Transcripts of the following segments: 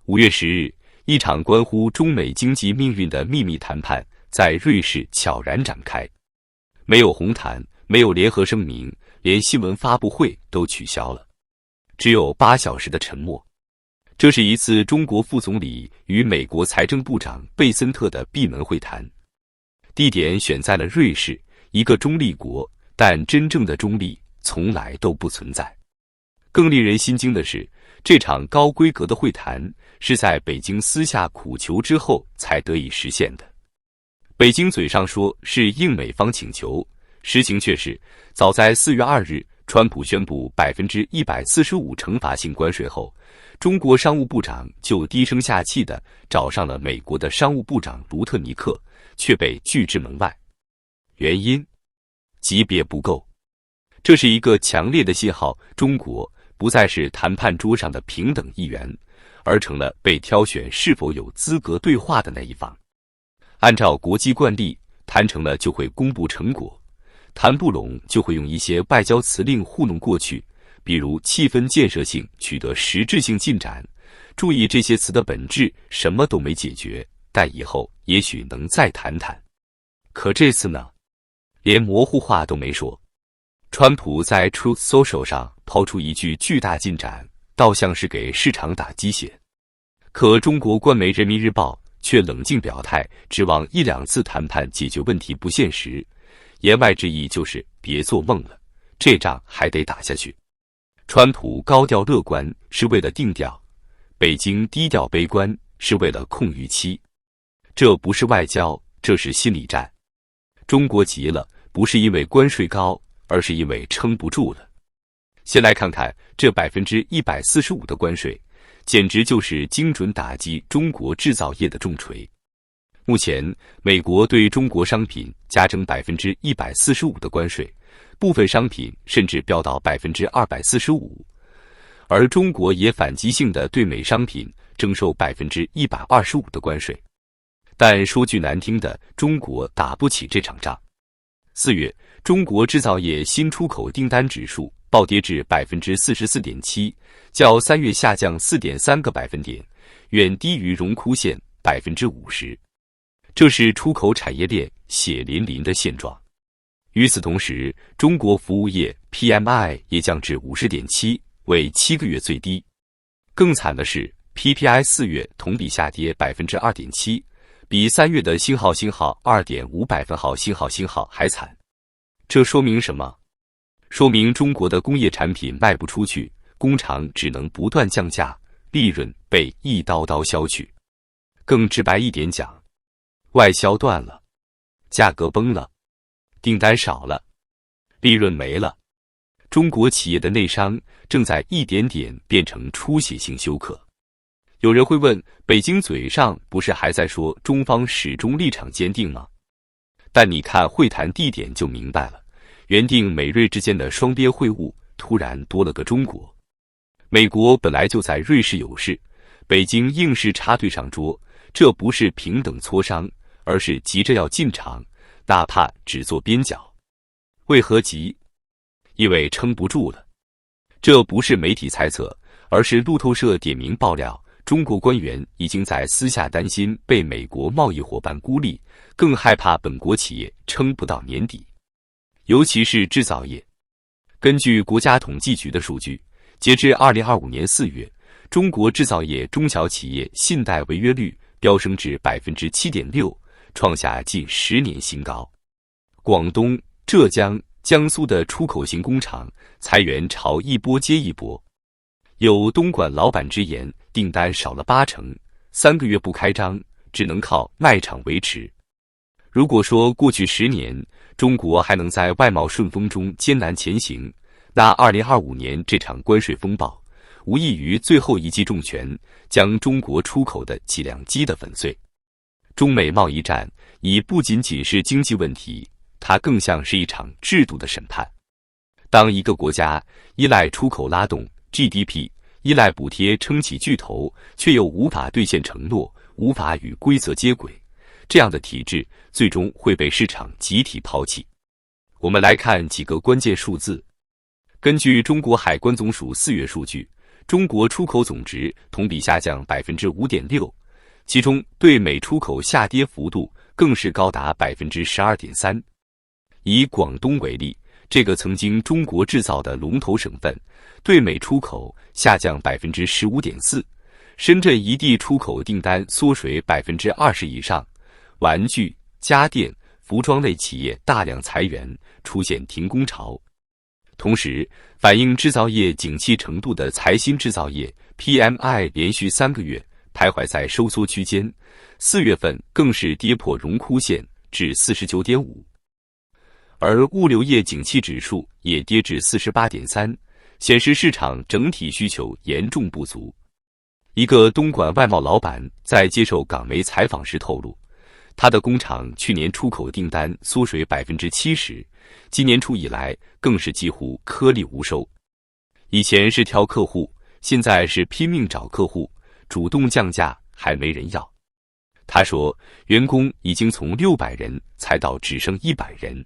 5月10日，一场关乎中美经济命运的秘密谈判在瑞士悄然展开，没有红毯，没有联合声明，连新闻发布会都取消了，只有8小时的沉默。这是一次中国副总理与美国财政部长贝森特的闭门会谈，地点选在了瑞士，一个中立国，但真正的中立从来都不存在。更令人心惊的是，这场高规格的会谈是在北京私下苦求之后才得以实现的。北京嘴上说是应美方请求，实情却是早在4月2日，川普宣布145%惩罚性关税后，中国商务部长就低声下气地找上了美国的商务部长卢特尼克，却被拒之门外。原因？级别不够。这是一个强烈的信号，中国不再是谈判桌上的平等一员，而成了被挑选是否有资格对话的那一方。按照国际惯例，谈成了就会公布成果，谈不拢就会用一些外交辞令糊弄过去，比如气氛建设性取得实质性进展。注意这些词的本质，什么都没解决，但以后也许能再谈谈。可这次呢，连模糊话都没说。川普在 Truth Social 上抛出一句巨大进展，倒像是给市场打鸡血。可中国官媒人民日报却冷静表态，指望1、2次谈判解决问题不现实，言外之意就是别做梦了，这仗还得打下去。川普高调乐观是为了定调，北京低调悲观是为了控预期。这不是外交，这是心理战。中国急了，不是因为关税高，而是因为撑不住了。先来看看这145%的关税，简直就是精准打击中国制造业的重锤。目前，美国对中国商品加征145%的关税，部分商品甚至飙到245%，而中国也反击性的对美商品征收125%的关税。但说句难听的，中国打不起这场仗。4月，中国制造业新出口订单指数暴跌至 44.7%， 较3月下降 4.3个百分点，远低于荣枯线 50%。这是出口产业链血淋淋的现状。与此同时，中国服务业 PMI 也降至 50.7， 为7个月最低。更惨的是 PPI 4月同比下跌 2.7%， 比3月的星号 2.5 百分号星号还惨。这说明什么？说明中国的工业产品卖不出去，工厂只能不断降价，利润被一刀刀削去。更直白一点讲，外销断了，价格崩了，订单少了，利润没了。中国企业的内伤正在一点点变成出血性休克。有人会问，北京嘴上不是还在说中方始终立场坚定吗？但你看会谈地点就明白了，原定美瑞之间的双边会晤突然多了个中国。美国本来就在瑞士有事，北京硬是插队上桌，这不是平等磋商，而是急着要进场，哪怕只做边角。为何急？因为撑不住了。这不是媒体猜测，而是路透社点名爆料，中国官员已经在私下担心被美国贸易伙伴孤立，更害怕本国企业撑不到年底，尤其是制造业。根据国家统计局的数据，截至2025年4月，中国制造业中小企业信贷违约率飙升至 7.6%， 创下近10年新高。广东、浙江、江苏的出口型工厂裁员潮一波接一波。有东莞老板直言，订单少了80%，3个月不开张，只能靠卖场维持。如果说过去10年，中国还能在外贸顺风中艰难前行，那2025年这场关税风暴，无异于最后一击重拳，将中国出口的几辆击得粉碎。中美贸易战已不仅仅是经济问题，它更像是一场制度的审判。当一个国家依赖出口拉动 GDP， 依赖补贴撑起巨头，却又无法兑现承诺，无法与规则接轨，这样的体制最终会被市场集体抛弃。我们来看几个关键数字。根据中国海关总署4月数据，中国出口总值同比下降 5.6%， 其中对美出口下跌幅度更是高达 12.3%。以广东为例，这个曾经中国制造的龙头省份，对美出口下降 15.4%， 深圳一地出口订单缩水 20% 以上，玩具、家电、服装类企业大量裁员，出现停工潮。同时，反映制造业景气程度的财新制造业 PMI 连续3个月徘徊在收缩区间，4月份更是跌破荣枯线至 49.5， 而物流业景气指数也跌至 48.3， 显示市场整体需求严重不足。一个东莞外贸老板在接受港媒采访时透露，他的工厂去年出口订单缩水 70%， 今年初以来更是几乎颗粒无收。以前是挑客户，现在是拼命找客户，主动降价还没人要。他说，员工已经从600人裁到只剩100人。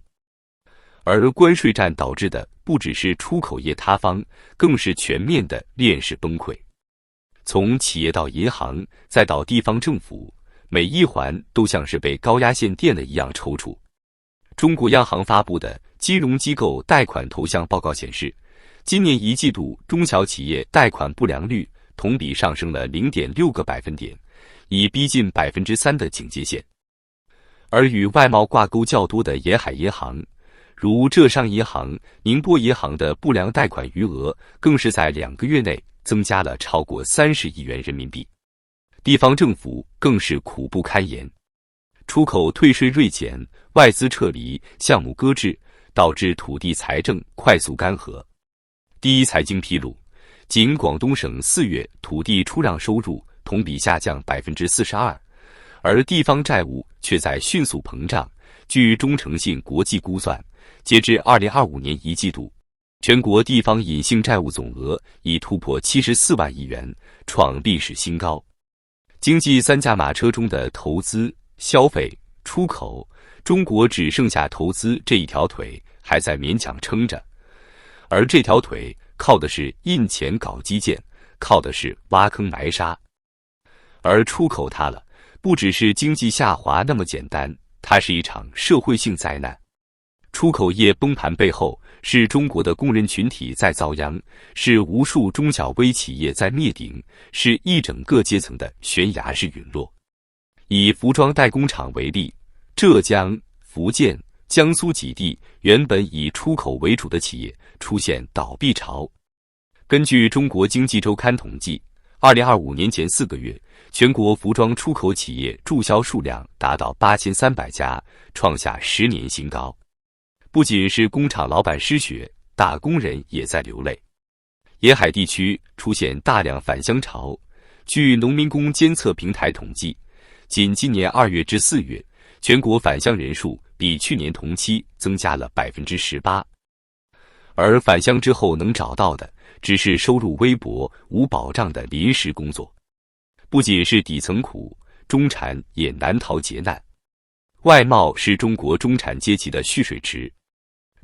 而关税战导致的不只是出口业塌方，更是全面的链式崩溃。从企业到银行，再到地方政府，每一环都像是被高压线电了一样抽搐。中国央行发布的金融机构贷款投向报告显示，今年一季度中小企业贷款不良率同比上升了 0.6个百分点，已逼近 3% 的警戒线。而与外贸挂钩较多的沿海银行，如浙商银行、宁波银行的不良贷款余额更是在2个月内增加了超过30亿元人民币。地方政府更是苦不堪言，出口退税锐减，外资撤离，项目搁置，导致土地财政快速干涸。第一财经披露，仅广东省4月土地出让收入同比下降 42%， 而地方债务却在迅速膨胀。据中诚信国际估算，截至2025年一季度，全国地方隐性债务总额已突破74万亿元，创历史新高。经济3驾马车中的投资、消费、出口，中国只剩下投资这一条腿还在勉强撑着，而这条腿靠的是印钱搞基建，靠的是挖坑埋沙。而出口它了，不只是经济下滑那么简单，它是一场社会性灾难。出口业崩盘背后，是中国的工人群体在遭殃，是无数中小微企业在灭顶，是一整个阶层的悬崖式陨落。以服装代工厂为例，浙江、福建、江苏几地原本以出口为主的企业出现倒闭潮。根据中国经济周刊统计，2025年前4个月，全国服装出口企业注销数量达到8300家，创下10年新高。不仅是工厂老板失血，打工人也在流泪。沿海地区出现大量返乡潮。据农民工监测平台统计，仅今年2月至4月，全国返乡人数比去年同期增加了 18%。而返乡之后能找到的，只是收入微薄、无保障的临时工作。不仅是底层苦，中产也难逃劫难。外贸是中国中产阶级的蓄水池。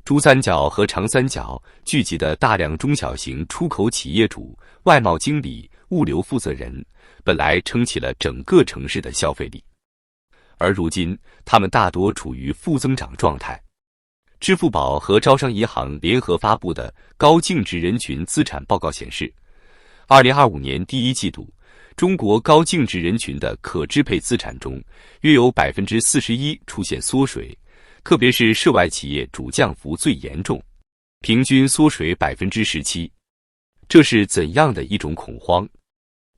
珠三角和长三角聚集的大量中小型出口企业主、外贸经理、物流负责人，本来撑起了整个城市的消费力，而如今他们大多处于负增长状态。支付宝和招商银行联合发布的高净值人群资产报告显示，2025年第一季度，中国高净值人群的可支配资产中，约有 41% 出现缩水，特别是涉外企业主降幅最严重，平均缩水 17%。这是怎样的一种恐慌？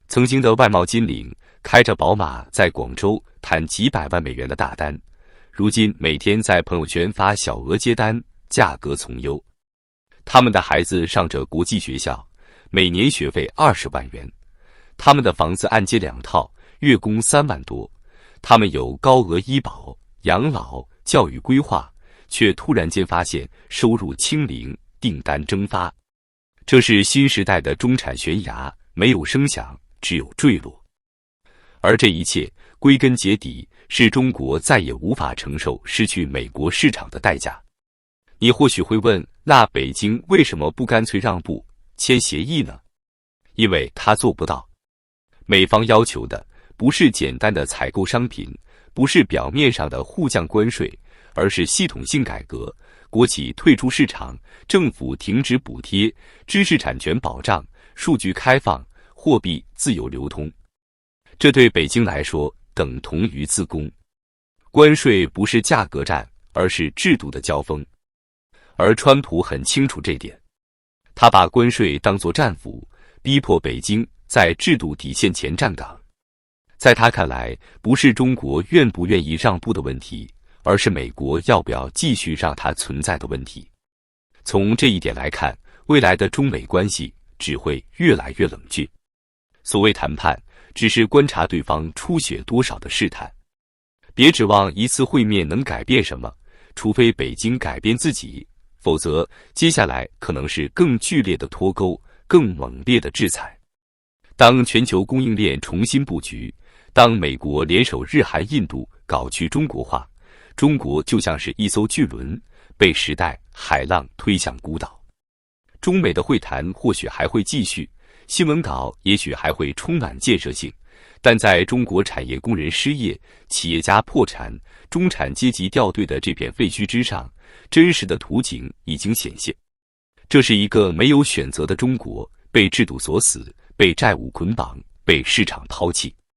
曾经的外贸金领开着宝马在广州谈几百万美元的大单，如今每天在朋友圈发小额接单，价格从优。他们的孩子上着国际学校，每年学费20万元。他们的房子按揭2套，月供3万多。他们有高额医保、养老、教育规划，却突然间发现收入清零，订单蒸发。这是新时代的中产悬崖，没有声响，只有坠落。而这一切归根结底是中国再也无法承受失去美国市场的代价。你或许会问，那北京为什么不干脆让步签协议呢？因为他做不到。美方要求的不是简单的采购商品，不是表面上的互降关税，而是系统性改革，国企退出市场，政府停止补贴，知识产权保障，数据开放，货币自由流通。这对北京来说等同于自宫。关税不是价格战，而是制度的交锋。而川普很清楚这点，他把关税当作战斧，逼迫北京在制度底线前站岗。在他看来，不是中国愿不愿意让步的问题，而是美国要不要继续让它存在的问题。从这一点来看，未来的中美关系只会越来越冷峻。所谓谈判，只是观察对方出血多少的试探。别指望一次会面能改变什么，除非北京改变自己，否则接下来可能是更剧烈的脱钩，更猛烈的制裁。当全球供应链重新布局，当美国联手日韩印度搞去中国化，中国就像是一艘巨轮，被时代海浪推向孤岛。中美的会谈或许还会继续，新闻稿也许还会充满建设性，但在中国产业工人失业、企业家破产、中产阶级掉队的这片废墟之上，真实的图景已经显现。这是一个没有选择的中国，被制度锁死，被债务捆绑，被市场抛弃。